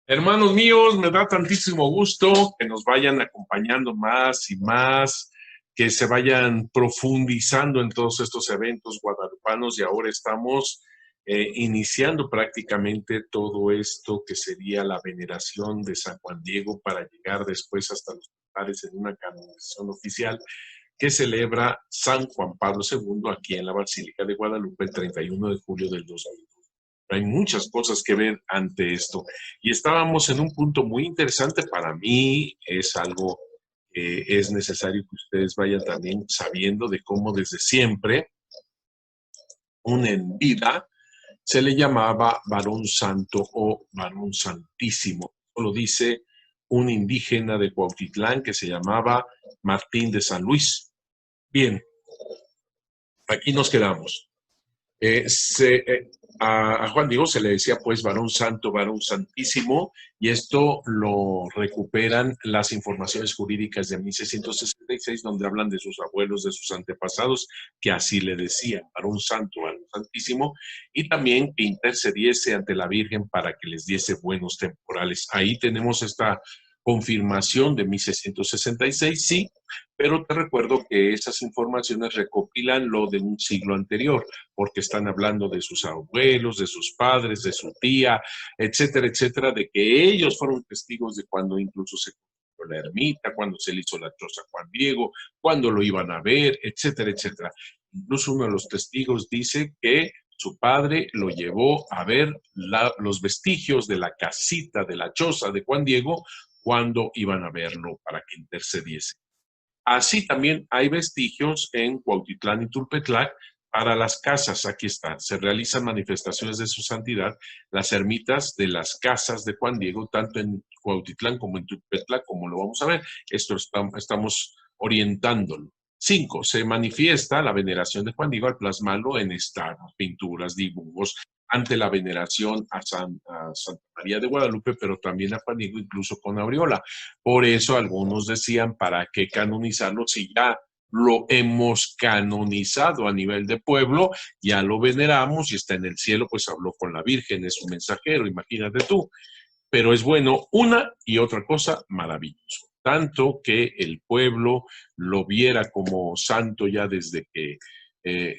Hermanos míos, me da tantísimo gusto que nos vayan acompañando más y más, que se vayan profundizando en todos estos eventos guadalupanos y ahora estamos iniciando prácticamente todo esto que sería la veneración de San Juan Diego para llegar después hasta los altares en una canonización oficial que celebra San Juan Pablo II aquí en la Basílica de Guadalupe el 31 de julio del 2000. Hay muchas cosas que ver ante esto. Y estábamos en un punto muy interesante para mí, es algo que es necesario que ustedes vayan también sabiendo de cómo desde siempre, un en vida, se le llamaba varón santo o varón santísimo. Lo dice un indígena de Cuautitlán que se llamaba Martín de San Luis. Bien, aquí nos quedamos. A Juan Diego se le decía pues varón santo, varón santísimo, y esto lo recuperan las informaciones jurídicas de 1666, donde hablan de sus abuelos, de sus antepasados, que así le decían, varón santo, varón santísimo, y también que intercediese ante la Virgen para que les diese buenos temporales. Ahí tenemos esta confirmación de 1666, sí, pero te recuerdo que esas informaciones recopilan lo de un siglo anterior porque están hablando de sus abuelos, de sus padres, de su tía, etcétera, etcétera, de que ellos fueron testigos de cuando incluso se construyó la ermita, cuando se le hizo la choza a Juan Diego, cuando lo iban a ver, etcétera, etcétera. Incluso uno de los testigos dice que su padre lo llevó a ver los vestigios de la casita, de la choza de Juan Diego, cuando iban a verlo para que intercediese. Así también hay vestigios en Cuautitlán y Tulpetlac para las casas. Aquí están. Se realizan manifestaciones de su santidad, las ermitas de las casas de Juan Diego, tanto en Cuautitlán como en Tulpetlac, como lo vamos a ver. Esto estamos orientándolo. 5. Se manifiesta la veneración de Juan Diego al plasmarlo en estatuas, pinturas, dibujos, ante la veneración a Santa María de Guadalupe, pero también a Juan Diego, incluso con aureola. Por eso algunos decían, ¿para qué canonizarlo si ya lo hemos canonizado a nivel de pueblo, ya lo veneramos y está en el cielo, pues habló con la Virgen, es un mensajero, imagínate tú. Pero es bueno una y otra cosa, maravilloso. Tanto que el pueblo lo viera como santo ya desde que,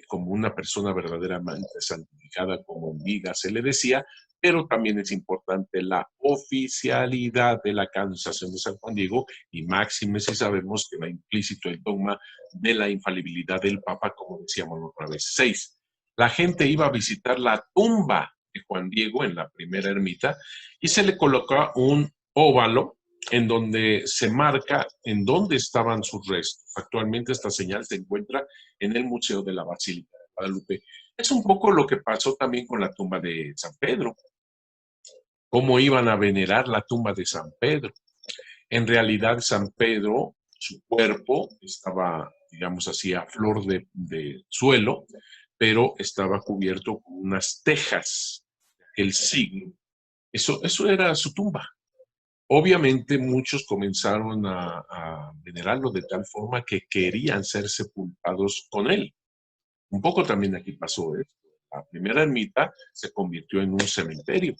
como una persona verdaderamente santificada, como en vida se le decía, pero también es importante la oficialidad de la canonización de San Juan Diego y máxime si sabemos que va implícito el dogma de la infalibilidad del Papa, como decíamos la otra vez. 6. La gente iba a visitar la tumba de Juan Diego en la primera ermita y se le coloca un óvalo en donde se marca en dónde estaban sus restos. Actualmente esta señal se encuentra en el Museo de la Basílica de Guadalupe. Es un poco lo que pasó también con la tumba de San Pedro, cómo iban a venerar la tumba de San Pedro. En realidad San Pedro, su cuerpo estaba, digamos así, a flor de suelo, pero estaba cubierto con unas tejas del siglo. Eso era su tumba. Obviamente muchos comenzaron a venerarlo de tal forma que querían ser sepultados con él. Un poco también aquí pasó esto. La primera ermita se convirtió en un cementerio.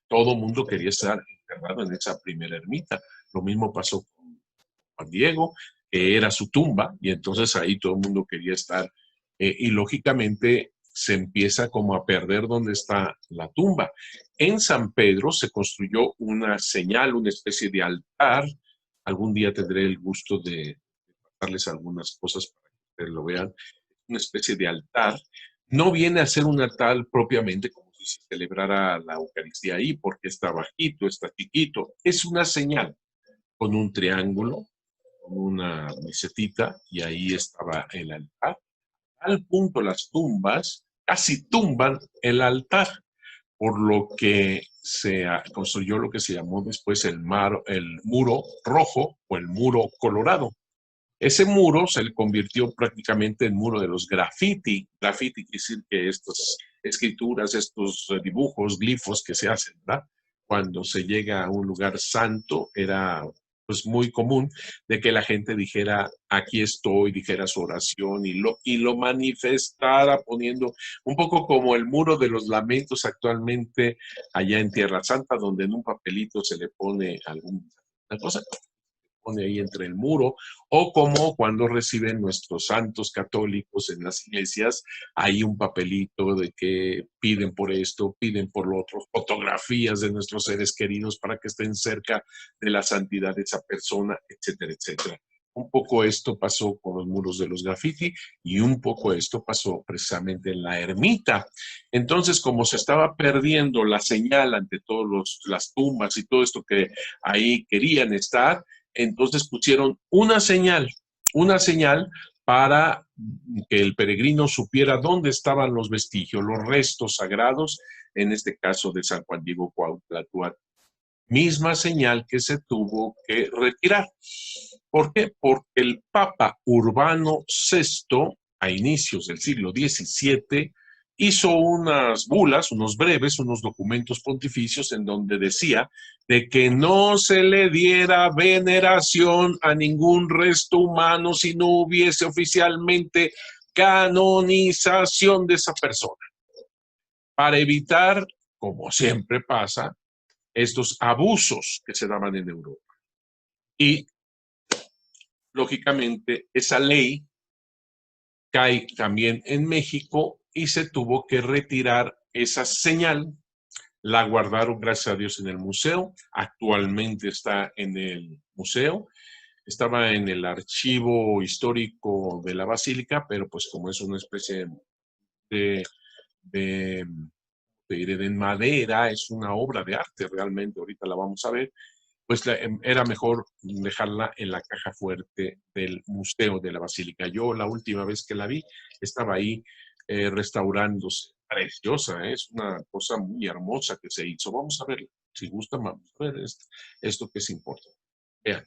Todo el mundo quería estar enterrado en esa primera ermita. Lo mismo pasó con Juan Diego, que era su tumba, y entonces ahí todo el mundo quería estar. Y lógicamente se empieza como a perder dónde está la tumba. En San Pedro se construyó una señal, una especie de altar. Algún día tendré el gusto de darles algunas cosas para que ustedes lo vean. Una especie de altar. No viene a ser un altar propiamente como si se celebrara la Eucaristía ahí, porque está bajito, está chiquito. Es una señal con un triángulo, con una mesetita, y ahí estaba el altar. Al punto las tumbas casi tumban el altar, por lo que se construyó lo que se llamó después el muro rojo o el muro colorado. Ese muro se le convirtió prácticamente en muro de los graffiti. Graffiti quiere decir que estas escrituras, estos dibujos, glifos que se hacen, ¿verdad? Cuando se llega a un lugar santo, era pues muy común de que la gente dijera, aquí estoy, dijera su oración y lo manifestara poniendo un poco como el muro de los lamentos actualmente allá en Tierra Santa, donde en un papelito se le pone alguna cosa, pone ahí entre el muro, o como cuando reciben nuestros santos católicos en las iglesias, hay un papelito de que piden por esto, piden por lo otro, fotografías de nuestros seres queridos para que estén cerca de la santidad de esa persona, etcétera, etcétera. Un poco esto pasó con los muros de los graffiti y un poco esto pasó precisamente en la ermita. Entonces, como se estaba perdiendo la señal ante todas las tumbas y todo esto que ahí querían estar, entonces pusieron una señal para que el peregrino supiera dónde estaban los vestigios, los restos sagrados, en este caso de San Juan Diego Cuautla. Misma señal que se tuvo que retirar. ¿Por qué? Porque el Papa Urbano VI, a inicios del siglo XVII, hizo unas bulas, unos breves, unos documentos pontificios en donde decía de que no se le diera veneración a ningún resto humano si no hubiese oficialmente canonización de esa persona, para evitar, como siempre pasa, estos abusos que se daban en Europa. Y, lógicamente, esa ley cae también en México y se tuvo que retirar esa señal. La guardaron, gracias a Dios, en el museo. Actualmente está en el museo. Estaba en el archivo histórico de la Basílica, pero pues como es una especie de, de, de madera, es una obra de arte realmente, ahorita la vamos a ver, pues era mejor dejarla en la caja fuerte del Museo de la Basílica. Yo la última vez que la vi estaba ahí restaurándose. Preciosa, es una cosa muy hermosa que se hizo. Vamos a verla. Si gustan, vamos a ver esto que es importante. Vean,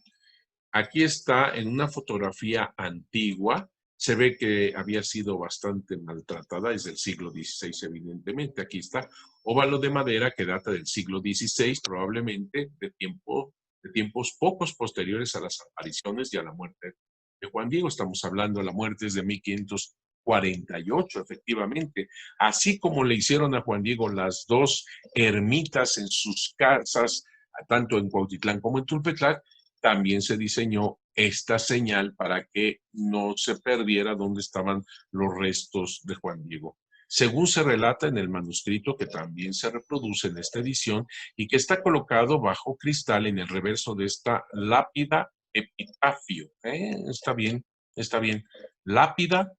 aquí está en una fotografía antigua. Se ve que había sido bastante maltratada, es del siglo XVI evidentemente. Aquí está, óvalo de madera que data del siglo XVI, probablemente de tiempos pocos posteriores a las apariciones y a la muerte de Juan Diego. Estamos hablando de la muerte desde 1548, efectivamente. Así como le hicieron a Juan Diego las dos ermitas en sus casas, tanto en Cuautitlán como en Tulpetlac, también se diseñó esta señal para que no se perdiera dónde estaban los restos de Juan Diego. Según se relata en el manuscrito que también se reproduce en esta edición y que está colocado bajo cristal en el reverso de esta lápida epitafio. Está bien, está bien. Lápida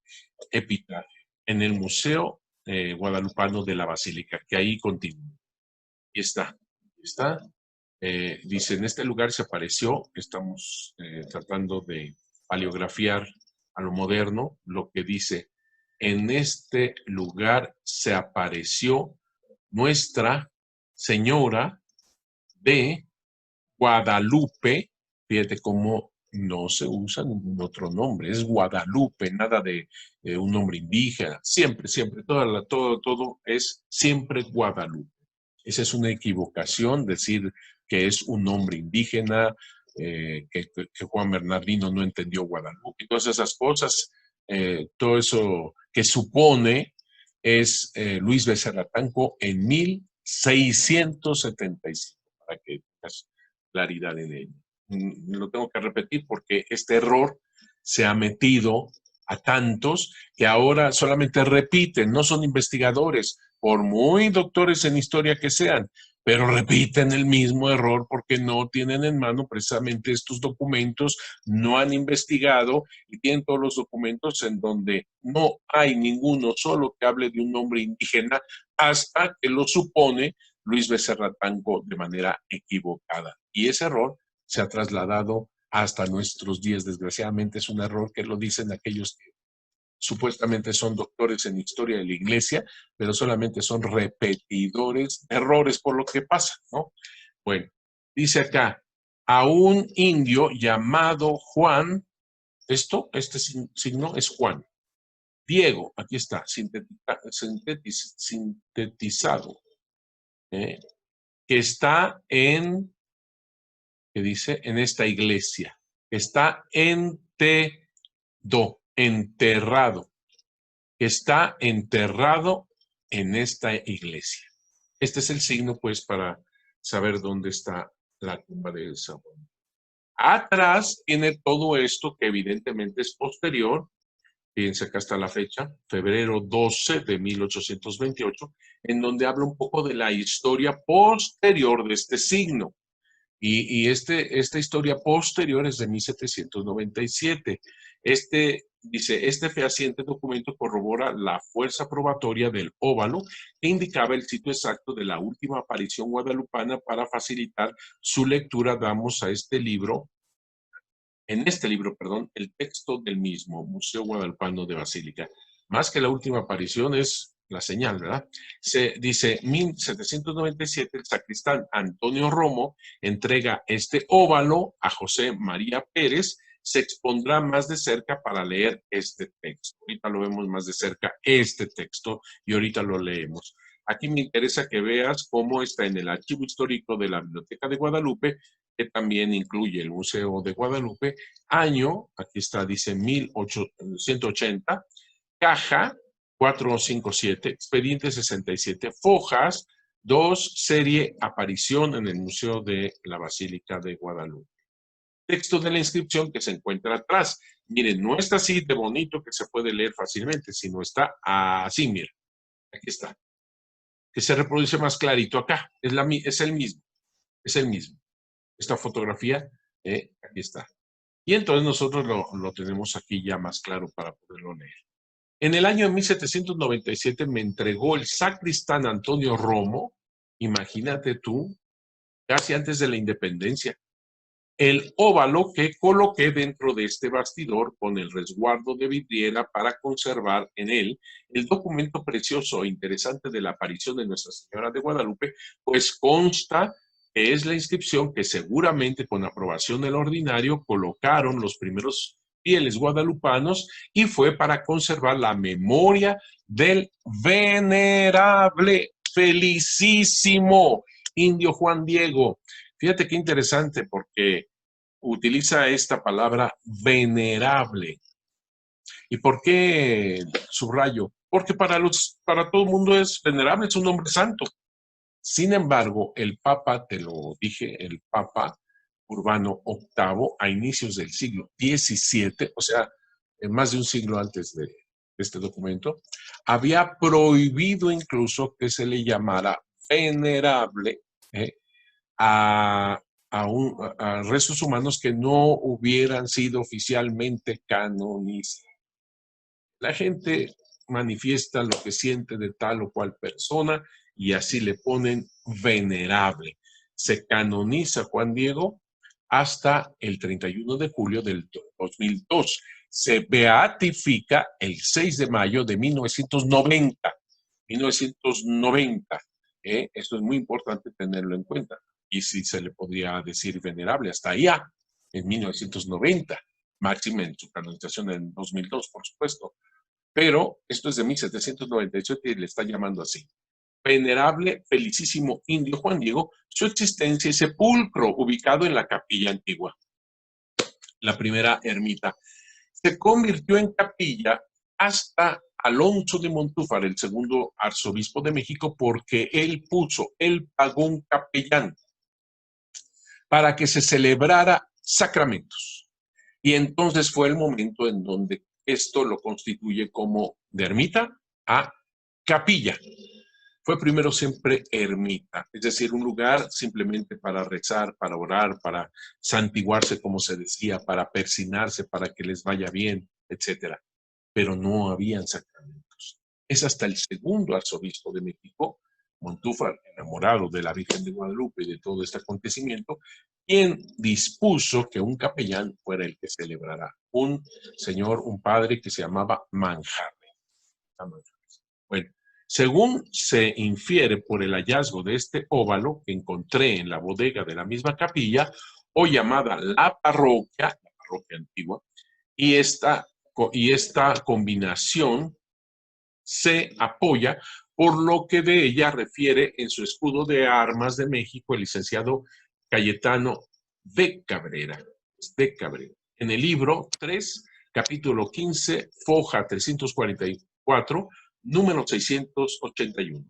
epitafio en el Museo Guadalupano de la Basílica, que ahí continúa. Y está. Dice, en este lugar se apareció, estamos tratando de paleografiar a lo moderno, lo que dice, en este lugar se apareció Nuestra Señora de Guadalupe. Fíjate cómo no se usa ningún otro nombre, es Guadalupe, nada de un nombre indígena, siempre, siempre, todo es siempre Guadalupe. Esa es una equivocación, decir que es un nombre indígena, que Juan Bernardino no entendió Guadalupe, todas esas cosas, todo eso que supone es Luis Becerra Tanco en 1675, para que tengas claridad en ello. Lo tengo que repetir porque este error se ha metido a tantos que ahora solamente repiten, no son investigadores, por muy doctores en historia que sean, pero repiten el mismo error porque no tienen en mano precisamente estos documentos, no han investigado y tienen todos los documentos en donde no hay ninguno solo que hable de un nombre indígena hasta que lo supone Luis Becerra Tanco de manera equivocada. Y ese error se ha trasladado hasta nuestros días. Desgraciadamente es un error que lo dicen aquellos que supuestamente son doctores en historia de la iglesia, pero solamente son repetidores de errores por lo que pasa, ¿no? Bueno, dice acá, a un indio llamado Juan, este signo es Juan. Diego, aquí está, sintetizado, que está en que dice, en esta iglesia. Está enterrado. Está enterrado en esta iglesia. Este es el signo, pues, para saber dónde está la tumba de Samuel. Atrás tiene todo esto que evidentemente es posterior. Fíjense, acá está la fecha, febrero 12 de 1828, en donde habla un poco de la historia posterior de este signo. Esta historia posterior es de 1797. Dice, este fehaciente documento corrobora la fuerza probatoria del óvalo que indicaba el sitio exacto de la última aparición guadalupana. Para facilitar su lectura, damos a este libro, el texto del mismo, Museo Guadalupano de Basílica. Más que la última aparición es la señal, ¿verdad? Se dice, 1797, el sacristán Antonio Romo entrega este óvalo a José María Pérez. Se expondrá más de cerca para leer este texto. Ahorita lo vemos más de cerca, este texto, y ahorita lo leemos. Aquí me interesa que veas cómo está en el archivo histórico de la Biblioteca de Guadalupe, que también incluye el Museo de Guadalupe. Año, aquí está, dice 1880, caja 457, expediente 67, fojas 2, serie aparición en el Museo de la Basílica de Guadalupe. Texto de la inscripción que se encuentra atrás. Miren, no está así de bonito que se puede leer fácilmente, sino está así, miren. Aquí está. Que se reproduce más clarito acá. Es el mismo. Es el mismo. Esta fotografía, aquí está. Y entonces nosotros lo tenemos aquí ya más claro para poderlo leer. En el año de 1797 me entregó el sacristán Antonio Romo, imagínate tú, casi antes de la independencia, el óvalo que coloqué dentro de este bastidor con el resguardo de vidriera para conservar en él el documento precioso e interesante de la aparición de Nuestra Señora de Guadalupe, pues consta que es la inscripción que seguramente con aprobación del ordinario colocaron los primeros fieles guadalupanos, y fue para conservar la memoria del venerable, felicísimo indio Juan Diego. Fíjate qué interesante, porque utiliza esta palabra venerable. ¿Y por qué subrayo? Porque para todo el mundo es venerable, es un hombre santo. Sin embargo, el Papa, te lo dije, el Papa Urbano VIII, a inicios del siglo XVII, o sea, más de un siglo antes de este documento, había prohibido incluso que se le llamara venerable a restos humanos que no hubieran sido oficialmente canonizados. La gente manifiesta lo que siente de tal o cual persona y así le ponen venerable. Se canoniza Juan Diego hasta el 31 de julio del 2002. Se beatifica el 6 de mayo de 1990. 1990. Esto es muy importante tenerlo en cuenta. Y si se le podría decir venerable hasta allá, en 1990. Máxima en su canonización en 2002, por supuesto. Pero esto es de 1797 y le está llamando así. Venerable, felicísimo indio Juan Diego, su existencia y sepulcro ubicado en la capilla antigua. La primera ermita. Se convirtió en capilla hasta Alonso de Montúfar, el segundo arzobispo de México, porque él pagó un capellán para que se celebrara sacramentos. Y entonces fue el momento en donde esto lo constituye como de ermita a capilla. Fue primero siempre ermita, es decir, un lugar simplemente para rezar, para orar, para santiguarse, como se decía, para persinarse, para que les vaya bien, etc. Pero no habían sacramentos. Es hasta el segundo arzobispo de México, Montúfar, enamorado de la Virgen de Guadalupe y de todo este acontecimiento, quien dispuso que un capellán fuera el que celebrara. Un señor, un padre que se llamaba Manjarre. Bueno, según se infiere por el hallazgo de este óvalo que encontré en la bodega de la misma capilla, o llamada la parroquia antigua, y esta combinación se apoya por lo que de ella refiere en su escudo de armas de México el licenciado Cayetano de Cabrera. De Cabrera. En el libro 3, capítulo 15, foja 344, número 681.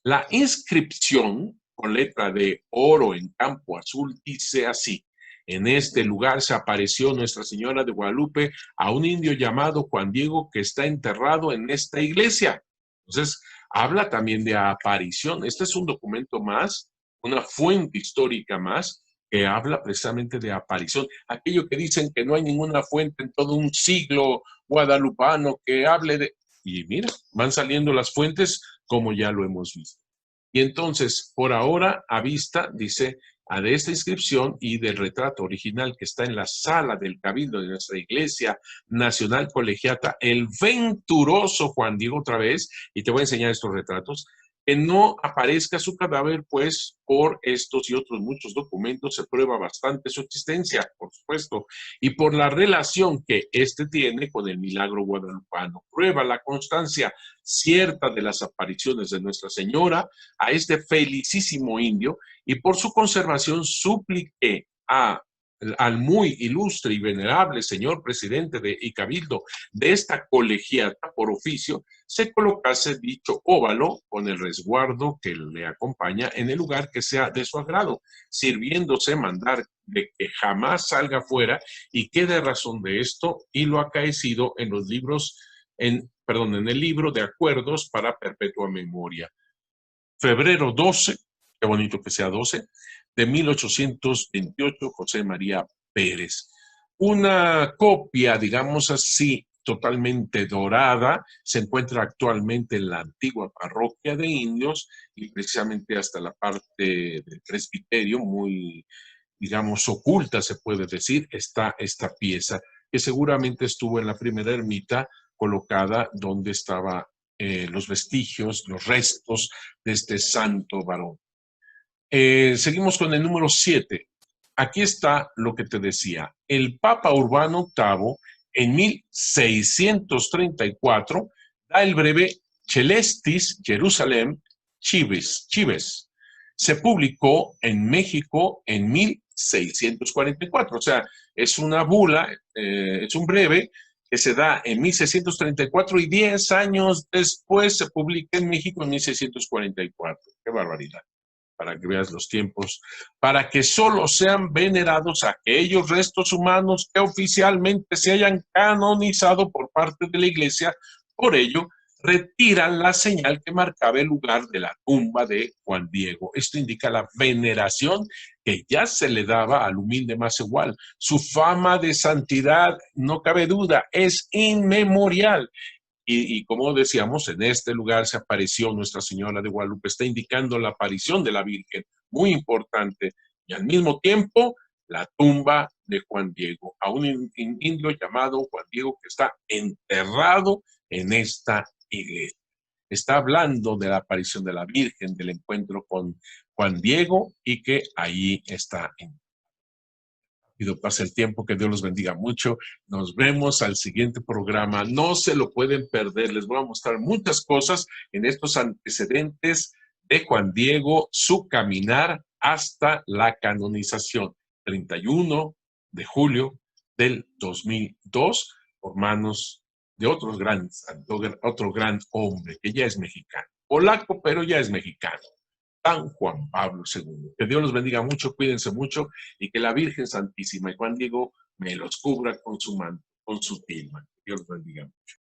La inscripción con letra de oro en campo azul dice así: en este lugar se apareció Nuestra Señora de Guadalupe a un indio llamado Juan Diego que está enterrado en esta iglesia. Entonces, habla también de aparición. Este es un documento más, una fuente histórica más, que habla precisamente de aparición. Aquello que dicen que no hay ninguna fuente en todo un siglo guadalupano que hable de... Y mira, van saliendo las fuentes como ya lo hemos visto. Y entonces, por ahora, a vista, dice, de esta inscripción y del retrato original que está en la sala del Cabildo de nuestra Iglesia Nacional Colegiata, el venturoso Juan Diego otra vez, y te voy a enseñar estos retratos, que no aparezca su cadáver, pues por estos y otros muchos documentos se prueba bastante su existencia, por supuesto, y por la relación que éste tiene con el milagro guadalupano. Prueba la constancia cierta de las apariciones de Nuestra Señora a este felicísimo indio, y por su conservación supliqué al muy ilustre y venerable señor presidente y cabildo de esta colegiata por oficio, se colocase dicho óvalo con el resguardo que le acompaña en el lugar que sea de su agrado, sirviéndose mandar de que jamás salga fuera y quede razón de esto y lo acaecido en los libros, en el libro de acuerdos para perpetua memoria. Febrero 12, qué bonito que sea 12, de 1828, José María Pérez. Una copia, digamos así, totalmente dorada, se encuentra actualmente en la antigua parroquia de indios y precisamente hasta la parte del presbiterio, muy, digamos, oculta, se puede decir, está esta pieza que seguramente estuvo en la primera ermita colocada donde estaba los vestigios, los restos de este santo varón. Seguimos con el número 7. Aquí está lo que te decía. El Papa Urbano VIII, en 1634, da el breve Celestis Jerusalem Chives. Se publicó en México en 1644. O sea, es una bula, es un breve que se da en 1634 y 10 años después se publica en México en 1644. ¡Qué barbaridad! Para que veas los tiempos, para que solo sean venerados aquellos restos humanos que oficialmente se hayan canonizado por parte de la Iglesia. Por ello, retiran la señal que marcaba el lugar de la tumba de Juan Diego. Esto indica la veneración que ya se le daba al humilde Macehual. Su fama de santidad, no cabe duda, es inmemorial. Y como decíamos, en este lugar se apareció Nuestra Señora de Guadalupe, está indicando la aparición de la Virgen, muy importante, y al mismo tiempo la tumba de Juan Diego, a un indio llamado Juan Diego que está enterrado en esta iglesia. Está hablando de la aparición de la Virgen, del encuentro con Juan Diego y que ahí está en pasa el tiempo, que Dios los bendiga mucho. Nos vemos al siguiente programa. No se lo pueden perder. Les voy a mostrar muchas cosas en estos antecedentes de Juan Diego, su caminar hasta la canonización. 31 de julio del 2002, por manos de otro gran hombre que ya es mexicano. Polaco, pero ya es mexicano. San Juan Pablo II. Que Dios los bendiga mucho, cuídense mucho y que la Virgen Santísima y Juan Diego me los cubra con su manto, con su tilma. Dios los bendiga mucho.